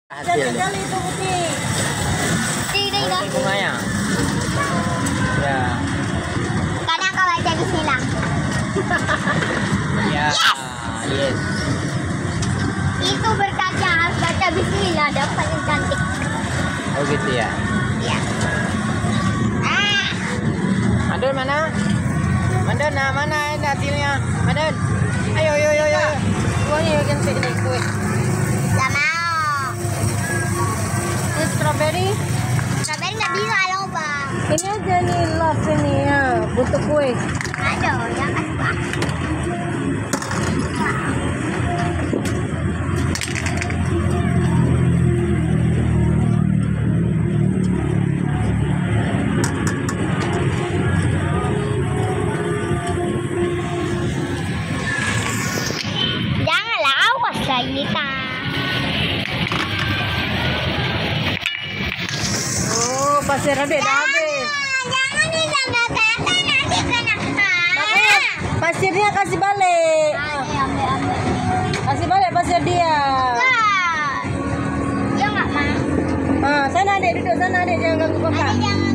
Hasil kali itu putih. ini bunganya. Ya. Kadang kau baca bismillah. Ya. Yes. Itu berkaca harus baca bismillah, ada paling cantik. Oh gitu ya. Ya. Madun mana? Madun, nah mana ini hasilnya? Madun. Ayo. Kuahnya cantik nih kue. Gak mau. Ini strawberry. Strawberry nggak bisa loh bang. Ini aja nih love ini ya, butuh kue. Aduh, jangan bang. Janganlah awas lagi kak. Oh, pasir habis dah habis. Jangan disambutkan nanti kena. Makanya pasirnya kasih balik. Ambil. Kasih balik pasir dia. Dia nggak mau. Ah, sana adek duduk sana adek, jangan ganggu kakak. Jangan.